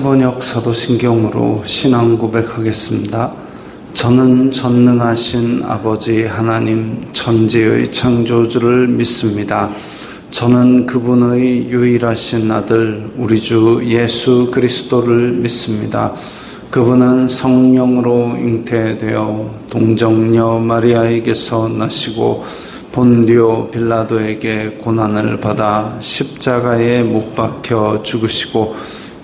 번역 사도신경으로 신앙 고백하겠습니다. 저는 전능하신 아버지 하나님 천지의 창조주를 믿습니다. 저는 그분의 유일하신 아들 우리 주 예수 그리스도를 믿습니다. 그분은 성령으로 잉태되어 동정녀 마리아에게서 나시고 본디오 빌라도에게 고난을 받아 십자가에 못 박혀 죽으시고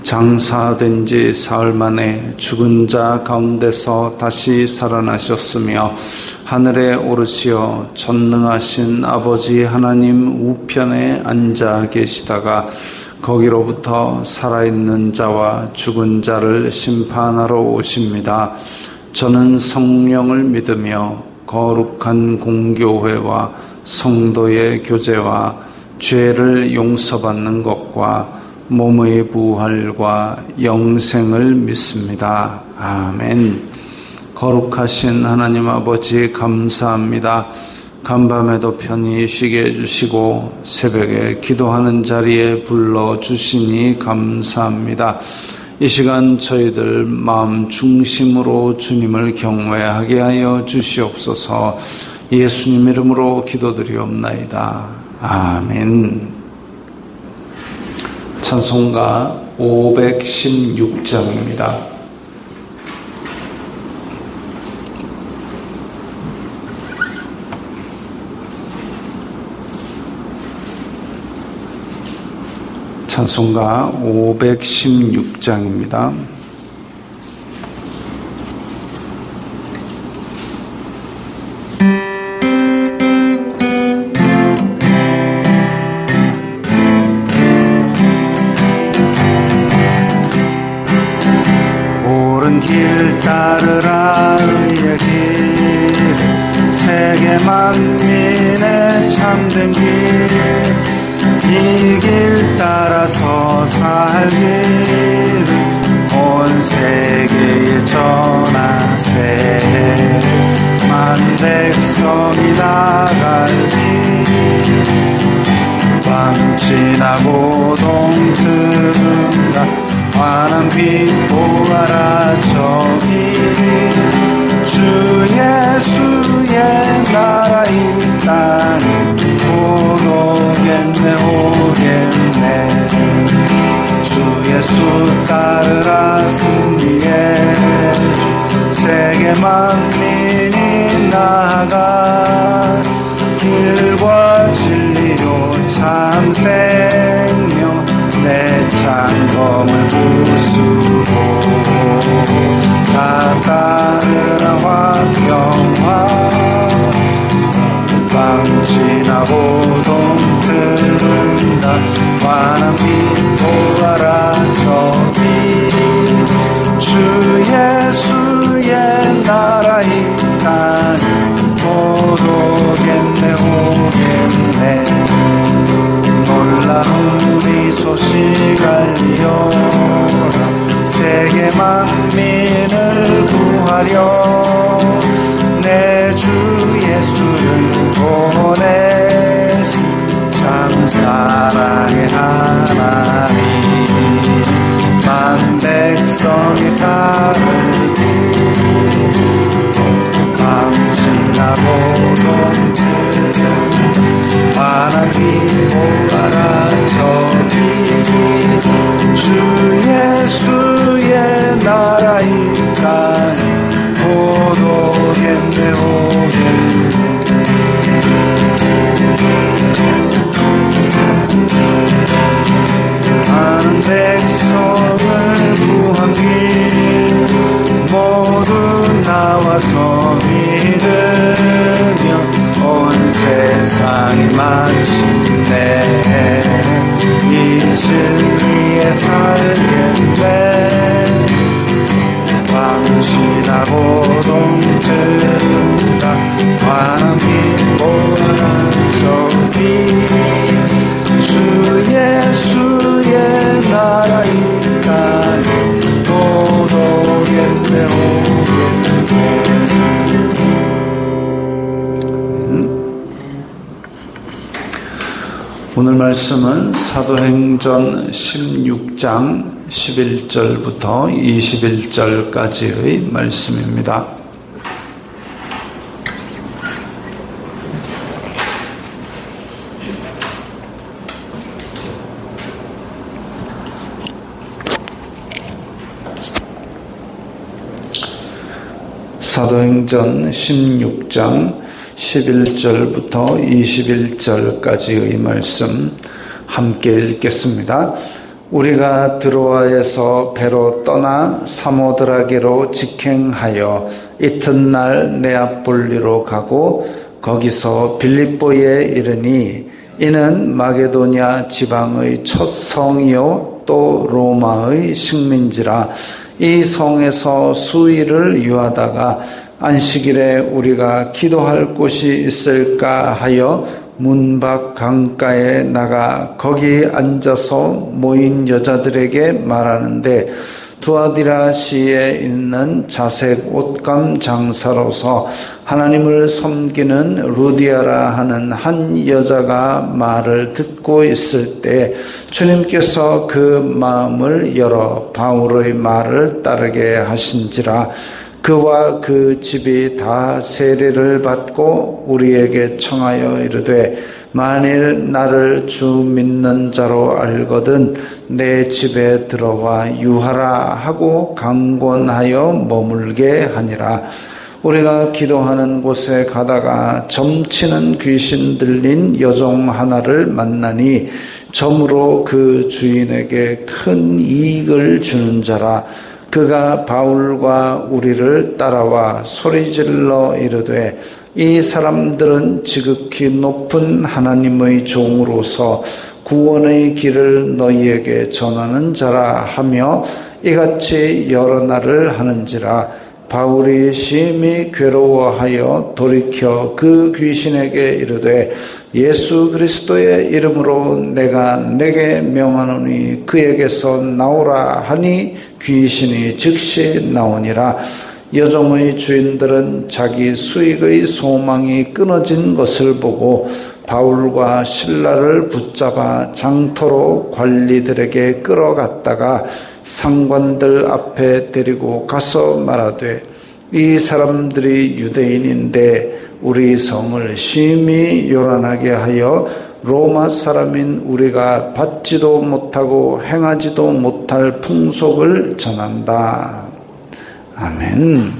장사된 지 사흘 만에 죽은 자 가운데서 다시 살아나셨으며 하늘에 오르시어 전능하신 아버지 하나님 우편에 앉아 계시다가 거기로부터 살아있는 자와 죽은 자를 심판하러 오십니다. 저는 성령을 믿으며 거룩한 공교회와 성도의 교제와 죄를 용서받는 것과 몸의 부활과 영생을 믿습니다. 아멘. 거룩하신 하나님 아버지 감사합니다. 간밤에도 편히 쉬게 해주시고 새벽에 기도하는 자리에 불러주시니 감사합니다. 이 시간 저희들 마음 중심으로 주님을 경외하게 하여 주시옵소서. 예수님 이름으로 기도드리옵나이다. 아멘. 찬송가 516장입니다. 찬송가 516장입니다. 길 따르라 의의 길 세계 만민의 참된 길 이 길 따라서 살길 온 세계에 전하세 만 백성이 나갈 길 밤 지나고 동트는가 환한 빛 보아라 저기 주 예수의 나라 이 땅에 오겠네 오겠네 주 예수 따르라 승리의 주 세계 만민이 나아가 길과 진리로 참 생명 내 창검을 부수고 다 따르라 화평화 밤 지나고 동트는다 환한 빛 보아라 저기 주 예수의 나라 이 땅에 오겠네 오겠네 놀라운 이 소식 알리어라 세계 만민을 구하려 내 주 예수를 보내신 참 사랑의 하나님 만 백성이 따를 길 밤 지나고 동트는 환한 빛 보아라 저기 주 예수의 나라 이 땅에 오겠네 오겠네 많은 백성을 구한 길 모두 나와서 믿으며 온 세상이 마침내 이 진리에 살겠네 밤 지나고 동트는가 환한 빛 보아라 저기 주 예수의 나라 이 땅에 오겠네 오겠네 오늘 말씀은 사도행전 16장 11절부터 21절까지의 말씀입니다. 사도행전 16장 11절부터 21절까지의 말씀 함께 읽겠습니다. 우리가 드로아에서 배로 떠나 사모드라게로 직행하여 이튿날 네아폴리로 가고 거기서 빌립보에 이르니 이는 마게도냐 지방의 첫 성이요 또 로마의 식민지라. 이 성에서 수일을 유하다가 안식일에 우리가 기도할 곳이 있을까 하여 문 밖 강가에 나가 거기 앉아서 모인 여자들에게 말하는데 두아디라시에 있는 자색 옷감 장사로서 하나님을 섬기는 루디아라 하는 한 여자가 말을 듣고 있을 때 주님께서 그 마음을 열어 바울의 말을 따르게 하신지라. 그와 그 집이 다 세례를 받고 우리에게 청하여 이르되 만일 나를 주 믿는 자로 알거든 내 집에 들어와 유하라 하고 강권하여 머물게 하니라. 우리가 기도하는 곳에 가다가 점치는 귀신 들린 여종 하나를 만나니 점으로 그 주인에게 큰 이익을 주는 자라. 그가 바울과 우리를 따라와 소리질러 이르되 이 사람들은 지극히 높은 하나님의 종으로서 구원의 길을 너희에게 전하는 자라 하며 이같이 여러 날을 하는지라. 바울이 심히 괴로워하여 돌이켜 그 귀신에게 이르되 예수 그리스도의 이름으로 내가 내게 명하노니 그에게서 나오라 하니 귀신이 즉시 나오니라. 여종의 주인들은 자기 수익의 소망이 끊어진 것을 보고 바울과 실라를 붙잡아 장터로 관리들에게 끌어갔다가 상관들 앞에 데리고 가서 말하되 이 사람들이 유대인인데 우리 성을 심히 요란하게 하여 로마 사람인 우리가 받지도 못하고 행하지도 못할 풍속을 전한다. 아멘.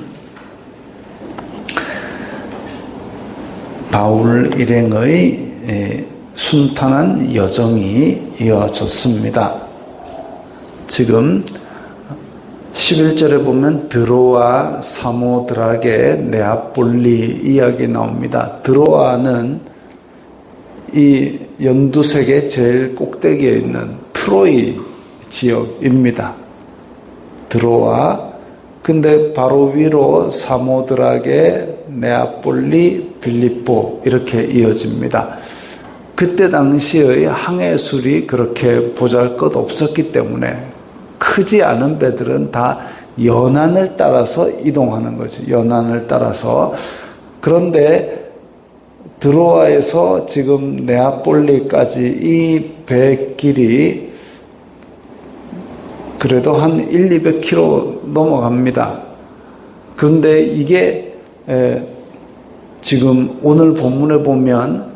바울 일행의 순탄한 여정이 이어졌습니다. 지금 11절에 보면 드로아, 사모드라게, 네아폴리 이야기 나옵니다. 드로아는 이 연두색의 제일 꼭대기에 있는 트로이 지역입니다. 드로아. 근데 바로 위로 사모드라게, 네아폴리, 빌립보 이렇게 이어집니다. 그때 당시의 항해술이 그렇게 보잘것 없었기 때문에 크지 않은 배들은 다 연안을 따라서 이동하는 거죠. 연안을 따라서. 그런데 드로아에서 지금 네아폴리까지 이 배길이 그래도 한 200km 넘어갑니다. 그런데 이게 지금 오늘 본문에 보면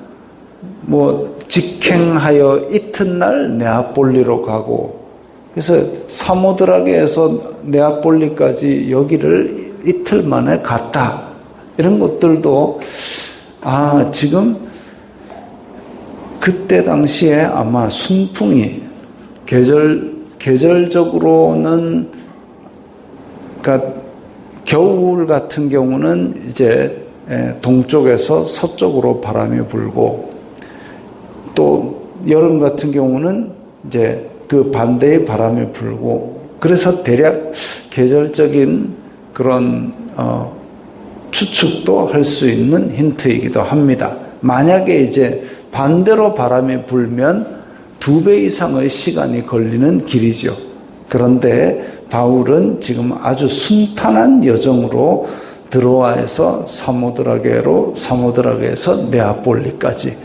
직행하여 이튿날 네아폴리로 가고 그래서 사모드라게에서 네아폴리까지 여기를 이틀 만에 갔다. 이런 것들도 지금 그때 당시에 아마 순풍이 계절적으로는 그러니까 겨울 같은 경우는 이제 동쪽에서 서쪽으로 바람이 불고 또 여름 같은 경우는 이제 그 반대의 바람이 불고 그래서 대략 계절적인 그런 추측도 할 수 있는 힌트이기도 합니다. 만약에 이제 반대로 바람이 불면 2배 이상의 시간이 걸리는 길이죠. 그런데 바울은 지금 아주 순탄한 여정으로 드로아에서 사모드라게에서 네아폴리까지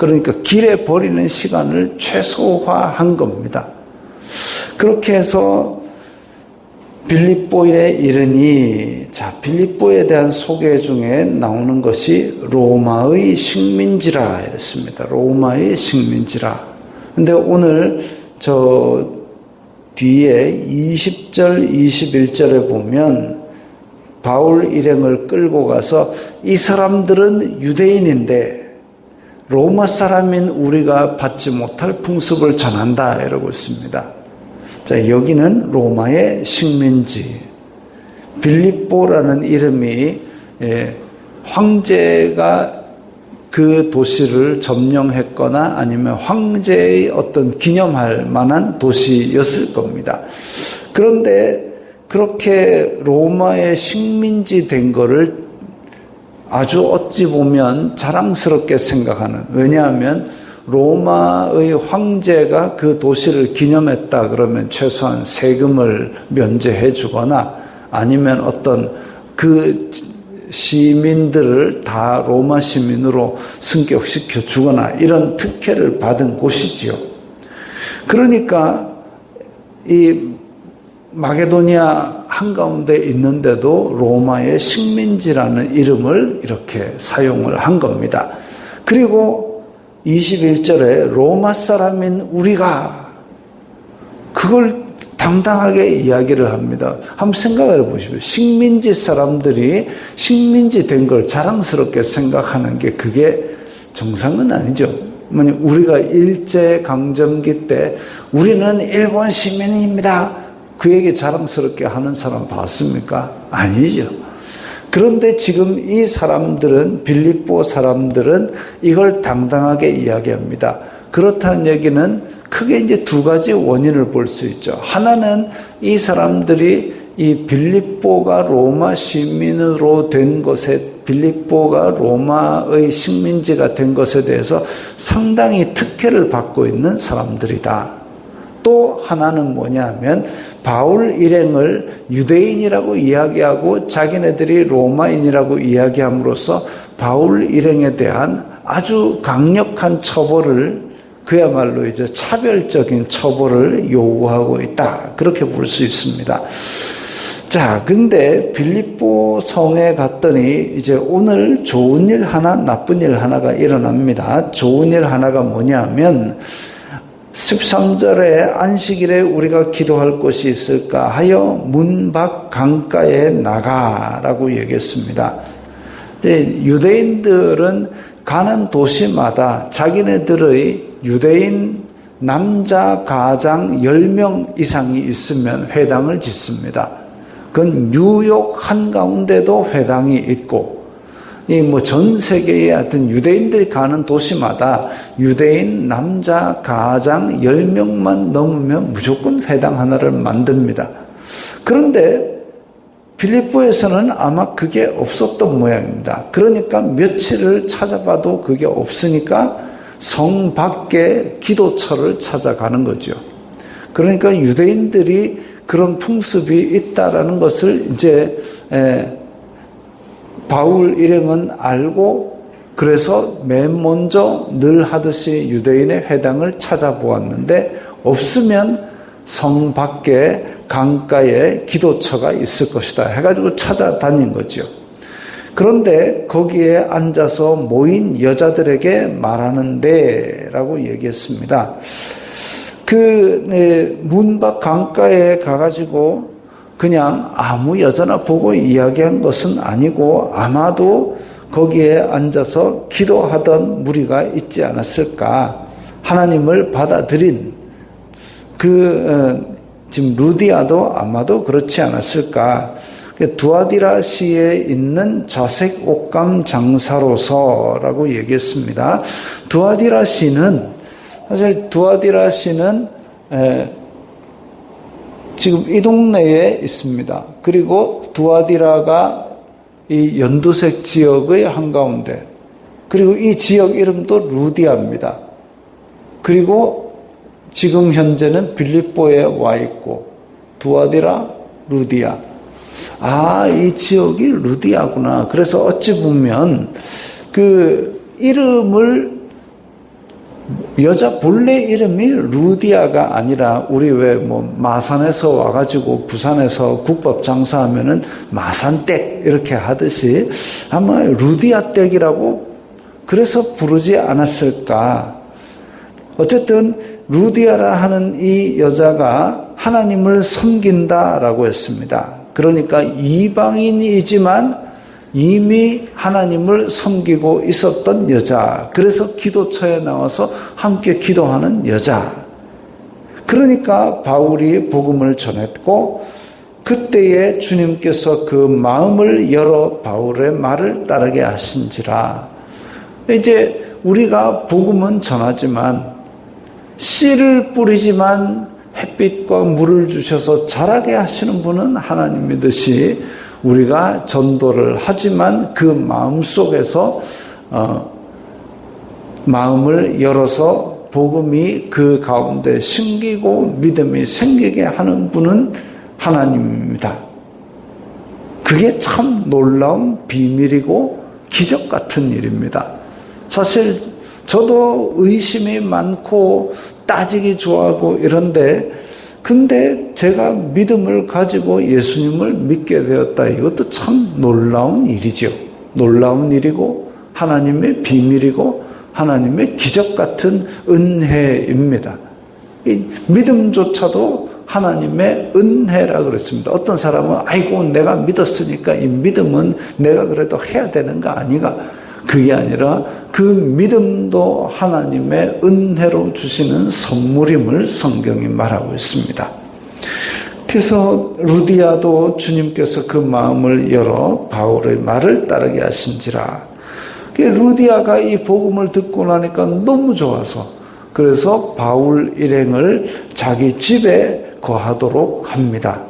그러니까 길에 버리는 시간을 최소화한 겁니다. 그렇게 해서 빌립보에 이르니, 자, 빌립보에 대한 소개 중에 나오는 것이 로마의 식민지라 이랬습니다. 로마의 식민지라. 근데 오늘 저 뒤에 20절, 21절에 보면 바울 일행을 끌고 가서 이 사람들은 유대인인데 로마 사람인 우리가 받지 못할 풍습을 전한다 이러고 있습니다. 자, 여기는 로마의 식민지. 빌립보라는 이름이 황제가 그 도시를 점령했거나 아니면 황제의 어떤 기념할 만한 도시였을 겁니다. 그런데 그렇게 로마의 식민지 된 거를 아주 어찌 보면 자랑스럽게 생각하는, 왜냐하면 로마의 황제가 그 도시를 기념했다 그러면 최소한 세금을 면제해 주거나 아니면 어떤 그 시민들을 다 로마 시민으로 승격시켜 주거나 이런 특혜를 받은 곳이지요. 그러니까 이 마게도니아 한가운데 있는데도 로마의 식민지라는 이름을 이렇게 사용을 한 겁니다. 그리고 21절에 로마 사람인 우리가 그걸 당당하게 이야기를 합니다. 한번 생각을 해보십시오. 식민지 사람들이 식민지 된 걸 자랑스럽게 생각하는 게 그게 정상은 아니죠. 우리가 일제강점기 때 우리는 일본 시민입니다. 그 얘기 자랑스럽게 하는 사람 봤습니까? 아니죠. 그런데 지금 이 사람들은, 빌립보 사람들은 이걸 당당하게 이야기합니다. 그렇다는 얘기는 크게 이제 두 가지 원인을 볼 수 있죠. 하나는 이 사람들이 이 빌립보가 로마 시민으로 된 것에, 빌립보가 로마의 식민지가 된 것에 대해서 상당히 특혜를 받고 있는 사람들이다. 또 하나는 뭐냐면 바울 일행을 유대인이라고 이야기하고 자기네들이 로마인이라고 이야기함으로써 바울 일행에 대한 아주 강력한 처벌을, 그야말로 이제 차별적인 처벌을 요구하고 있다. 그렇게 볼 수 있습니다. 자, 근데 빌립보 성에 갔더니 이제 오늘 좋은 일 하나, 나쁜 일 하나가 일어납니다. 좋은 일 하나가 뭐냐면 13절에 안식일에 우리가 기도할 곳이 있을까 하여 문 밖 강가에 나가라고 얘기했습니다. 유대인들은 가는 도시마다 자기네들의 유대인 남자 가장 10명 이상이 있으면 회당을 짓습니다. 그건 뉴욕 한가운데도 회당이 있고, 전 세계의 하여튼 유대인들이 가는 도시마다 유대인 남자 가장 10명만 넘으면 무조건 회당 하나를 만듭니다. 그런데 빌립보에서는 아마 그게 없었던 모양입니다. 그러니까 며칠을 찾아봐도 그게 없으니까 성 밖에 기도처를 찾아가는 거죠. 그러니까 유대인들이 그런 풍습이 있다라는 것을 이제 바울 일행은 알고, 그래서 맨 먼저 늘 하듯이 유대인의 회당을 찾아보았는데 없으면 성 밖에 강가에 기도처가 있을 것이다 해가지고 찾아다닌 거죠. 그런데 거기에 앉아서 모인 여자들에게 말하는데 라고 얘기했습니다. 문 밖 강가에 가가지고 그냥 아무 여자나 보고 이야기한 것은 아니고 아마도 거기에 앉아서 기도하던 무리가 있지 않았을까. 하나님을 받아들인 지금 루디아도 아마도 그렇지 않았을까. 두아디라시에 있는 자색 옷감 장사로서라고 얘기했습니다. 사실 두아디라시는 지금 이 동네에 있습니다. 그리고 두아디라가 이 연두색 지역의 한가운데, 그리고 이 지역 이름도 루디아입니다. 그리고 지금 현재는 빌립보에 와 있고, 두아디라, 루디아. 이 지역이 루디아구나. 그래서 어찌 보면 그 이름을 여자 본래 이름이 루디아가 아니라 우리 왜 뭐 마산에서 와가지고 부산에서 국밥 장사하면은 마산댁 이렇게 하듯이 아마 루디아댁이라고 그래서 부르지 않았을까. 어쨌든 루디아라 하는 이 여자가 하나님을 섬긴다라고 했습니다. 그러니까 이방인이지만 이미 하나님을 섬기고 있었던 여자. 그래서 기도처에 나와서 함께 기도하는 여자. 그러니까 바울이 복음을 전했고 그때에 주님께서 그 마음을 열어 바울의 말을 따르게 하신지라. 이제 우리가 복음은 전하지만 씨를 뿌리지만 햇빛과 물을 주셔서 자라게 하시는 분은 하나님이듯이 우리가 전도를 하지만 그 마음 속에서 마음을 열어서 복음이 그 가운데 심기고 믿음이 생기게 하는 분은 하나님입니다. 그게 참 놀라운 비밀이고 기적 같은 일입니다. 사실 저도 의심이 많고 따지기 좋아하고 이런데 근데 제가 믿음을 가지고 예수님을 믿게 되었다. 이것도 참 놀라운 일이죠. 놀라운 일이고 하나님의 비밀이고 하나님의 기적 같은 은혜입니다. 이 믿음조차도 하나님의 은혜라 그랬습니다. 어떤 사람은 아이고 내가 믿었으니까 이 믿음은 내가 그래도 해야 되는 거 아니가. 그게 아니라 그 믿음도 하나님의 은혜로 주시는 선물임을 성경이 말하고 있습니다. 그래서 루디아도 주님께서 그 마음을 열어 바울의 말을 따르게 하신지라. 루디아가 이 복음을 듣고 나니까 너무 좋아서 그래서 바울 일행을 자기 집에 거하도록 합니다.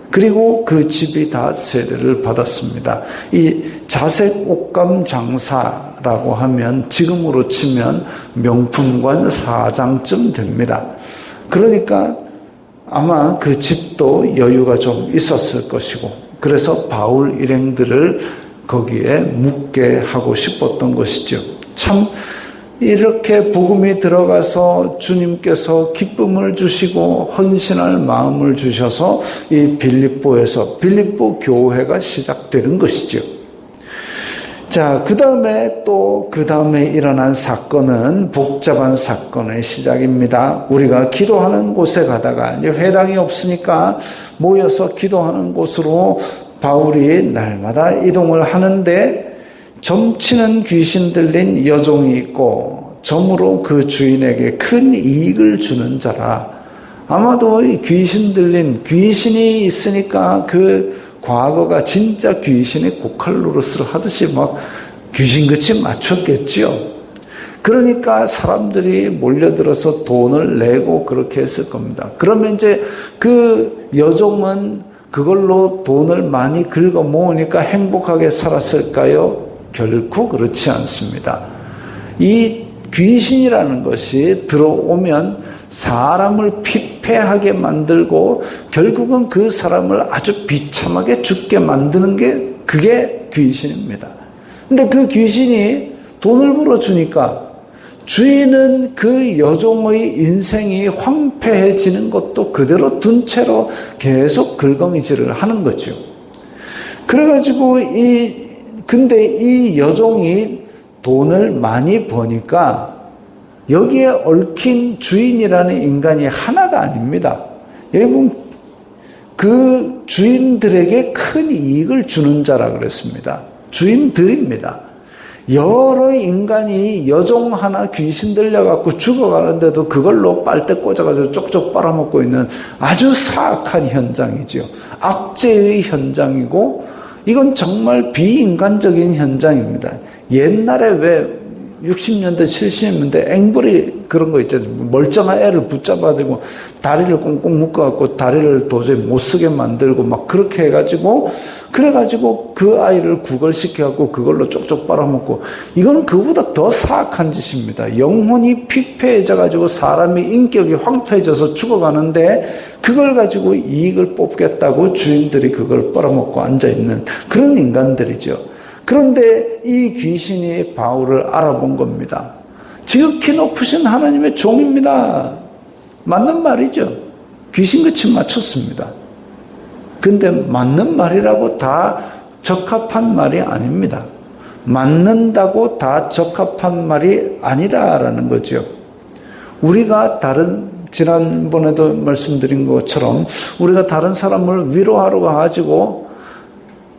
그리고 그 집이 다 세례를 받았습니다. 이 자색 옷감 장사라고 하면 지금으로 치면 명품관 사장쯤 됩니다. 그러니까 아마 그 집도 여유가 좀 있었을 것이고 그래서 바울 일행들을 거기에 묵게 하고 싶었던 것이죠. 참 이렇게 복음이 들어가서 주님께서 기쁨을 주시고 헌신할 마음을 주셔서 이 빌립보에서 빌립보 교회가 시작되는 것이죠. 자, 그 다음에 일어난 사건은 복잡한 사건의 시작입니다. 우리가 기도하는 곳에 가다가 이제 회당이 없으니까 모여서 기도하는 곳으로 바울이 날마다 이동을 하는데 점치는 귀신 들린 여종이 있고 점으로 그 주인에게 큰 이익을 주는 자라. 아마도 이 귀신 들린 귀신이 있으니까 그 과거가 진짜 귀신이 고칼로로스를 하듯이 막 귀신같이 맞췄겠지요. 그러니까 사람들이 몰려들어서 돈을 내고 그렇게 했을 겁니다. 그러면 이제 그 여종은 그걸로 돈을 많이 긁어 모으니까 행복하게 살았을까요? 결코 그렇지 않습니다. 이 귀신이라는 것이 들어오면 사람을 피폐하게 만들고 결국은 그 사람을 아주 비참하게 죽게 만드는 게 그게 귀신입니다. 근데 그 귀신이 돈을 벌어주니까 주인은 그 여종의 인생이 황폐해지는 것도 그대로 둔 채로 계속 긁어미질을 하는 거죠. 그래가지고 근데 이 여종이 돈을 많이 버니까 여기에 얽힌 주인이라는 인간이 하나가 아닙니다. 여러분, 그 주인들에게 큰 이익을 주는 자라 그랬습니다. 주인들입니다. 여러 인간이 여종 하나 귀신 들려갖고 죽어가는데도 그걸로 빨대 꽂아가지고 쪽쪽 빨아먹고 있는 아주 사악한 현장이죠. 압제의 현장이고 이건 정말 비인간적인 현장입니다. 옛날에 왜 60년대, 70년대 앵벌이 그런 거 있잖아요. 멀쩡한 애를 붙잡아들고 다리를 꽁꽁 묶어갖고 다리를 도저히 못 쓰게 만들고 막 그렇게 해가지고 그래가지고 그 아이를 구걸시켜갖고 그걸로 쪽쪽 빨아먹고 이건 그보다 더 사악한 짓입니다. 영혼이 피폐해져가지고 사람이 인격이 황폐해져서 죽어가는데 그걸 가지고 이익을 뽑겠다고 주인들이 그걸 빨아먹고 앉아있는 그런 인간들이죠. 그런데 이 귀신이 바울을 알아본 겁니다. 지극히 높으신 하나님의 종입니다. 맞는 말이죠. 귀신같이 맞췄습니다. 근데 맞는 말이라고 다 적합한 말이 아닙니다. 맞는다고 다 적합한 말이 아니다라는 거죠. 우리가 지난번에도 말씀드린 것처럼 우리가 다른 사람을 위로하러 가지고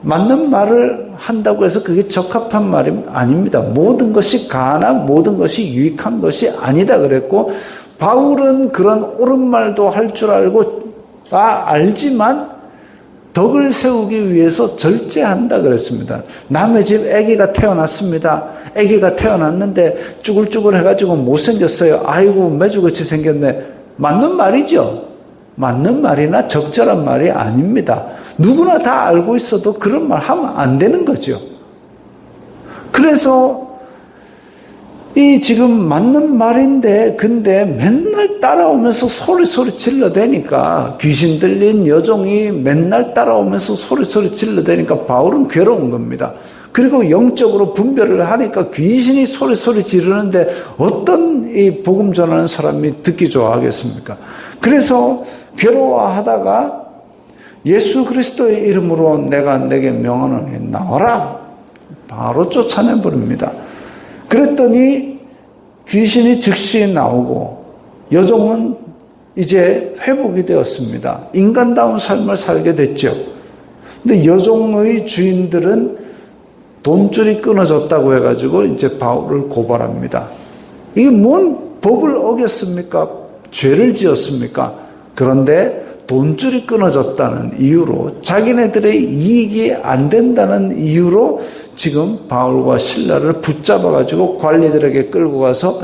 맞는 말을 한다고 해서 그게 적합한 말이 아닙니다. 모든 것이 가난, 모든 것이 유익한 것이 아니다 그랬고, 바울은 그런 옳은 말도 할 줄 알고 다 알지만 덕을 세우기 위해서 절제한다 그랬습니다. 남의 집 아기가 태어났습니다. 아기가 태어났는데 쭈글쭈글 해가지고 못생겼어요. 아이고 매주같이 생겼네. 맞는 말이죠. 맞는 말이나 적절한 말이 아닙니다. 누구나 다 알고 있어도 그런 말 하면 안 되는 거죠. 그래서 이 지금 맞는 말인데 근데 맨날 따라오면서 소리 질러대니까, 귀신 들린 여종이 맨날 따라오면서 소리 질러대니까 바울은 괴로운 겁니다. 그리고 영적으로 분별을 하니까 귀신이 소리 지르는데 어떤 이 복음 전하는 사람이 듣기 좋아하겠습니까? 그래서 괴로워하다가 예수 그리스도의 이름으로 내가 내게 명하노니 나와라, 바로 쫓아내버립니다. 그랬더니 귀신이 즉시 나오고 여종은 이제 회복이 되었습니다. 인간다운 삶을 살게 됐죠. 근데 여종의 주인들은 돈줄이 끊어졌다고 해가지고 이제 바울을 고발합니다. 이게 뭔 법을 어겼습니까? 죄를 지었습니까? 그런데 돈줄이 끊어졌다는 이유로, 자기네들의 이익이 안 된다는 이유로 지금 바울과 실라를 붙잡아가지고 관리들에게 끌고 가서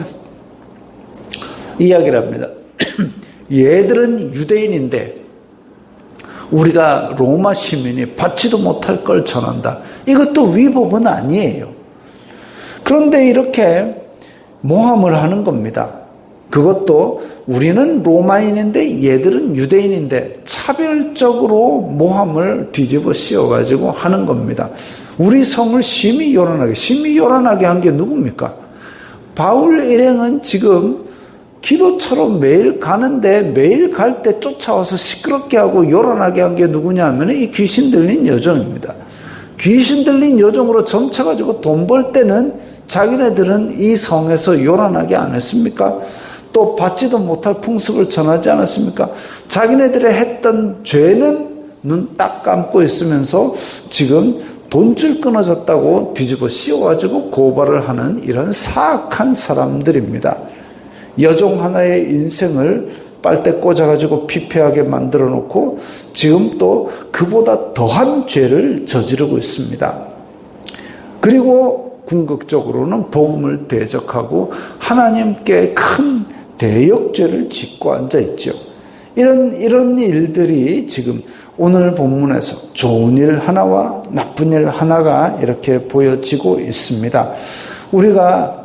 이야기를 합니다. 얘들은 유대인인데 우리가 로마 시민이 받지도 못할 걸 전한다. 이것도 위법은 아니에요. 그런데 이렇게 모함을 하는 겁니다. 그것도 우리는 로마인인데 얘들은 유대인인데 차별적으로 모함을 뒤집어 씌워가지고 하는 겁니다. 우리 성을 심히 요란하게 한 게 누굽니까? 바울 일행은 지금 기도처럼 매일 가는데 매일 갈 때 쫓아와서 시끄럽게 하고 요란하게 한 게 누구냐 하면 이 귀신 들린 여종입니다. 귀신 들린 여종으로 점쳐가지고 돈 벌 때는 자기네들은 이 성에서 요란하게 안 했습니까? 또 받지도 못할 풍습을 전하지 않았습니까? 자기네들이 했던 죄는 눈 딱 감고 있으면서 지금 돈줄 끊어졌다고 뒤집어 씌워가지고 고발을 하는 이런 사악한 사람들입니다. 여종 하나의 인생을 빨대 꽂아가지고 피폐하게 만들어 놓고 지금 또 그보다 더한 죄를 저지르고 있습니다. 그리고 궁극적으로는 복음을 대적하고 하나님께 큰 대역죄를 짓고 앉아 있죠. 이런 일들이 지금 오늘 본문에서 좋은 일 하나와 나쁜 일 하나가 이렇게 보여지고 있습니다. 우리가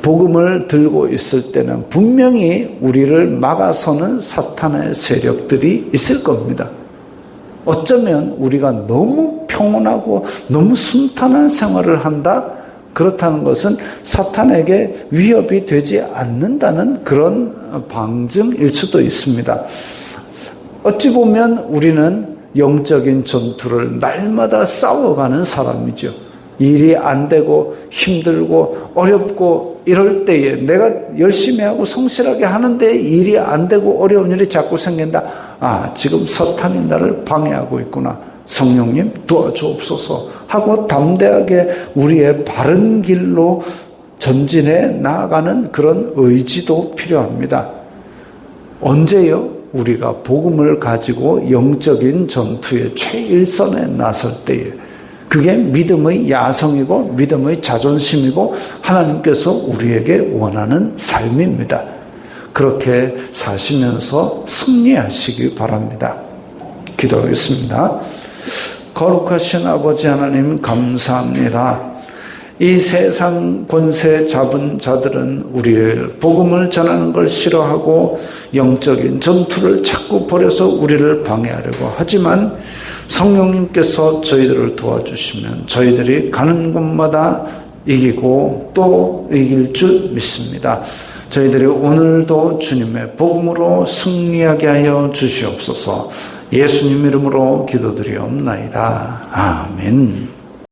복음을 들고 있을 때는 분명히 우리를 막아서는 사탄의 세력들이 있을 겁니다. 어쩌면 우리가 너무 평온하고 너무 순탄한 생활을 한다? 그렇다는 것은 사탄에게 위협이 되지 않는다는 그런 방증일 수도 있습니다. 어찌 보면 우리는 영적인 전투를 날마다 싸워가는 사람이죠. 일이 안 되고 힘들고 어렵고 이럴 때에 내가 열심히 하고 성실하게 하는데 일이 안 되고 어려운 일이 자꾸 생긴다. 아, 지금 사탄이 나를 방해하고 있구나. 성령님 도와주옵소서 하고 담대하게 우리의 바른 길로 전진해 나아가는 그런 의지도 필요합니다. 언제요? 우리가 복음을 가지고 영적인 전투의 최일선에 나설 때에, 그게 믿음의 야성이고 믿음의 자존심이고 하나님께서 우리에게 원하는 삶입니다. 그렇게 사시면서 승리하시기 바랍니다. 기도하겠습니다. 거룩하신 아버지 하나님 감사합니다. 이 세상 권세 잡은 자들은 우리를 복음을 전하는 걸 싫어하고 영적인 전투를 자꾸 벌여서 우리를 방해하려고 하지만 성령님께서 저희들을 도와주시면 저희들이 가는 곳마다 이기고 또 이길 줄 믿습니다. 저희들이 오늘도 주님의 복음으로 승리하게 하여 주시옵소서. 예수님 이름으로 기도드리옵나이다. 아멘.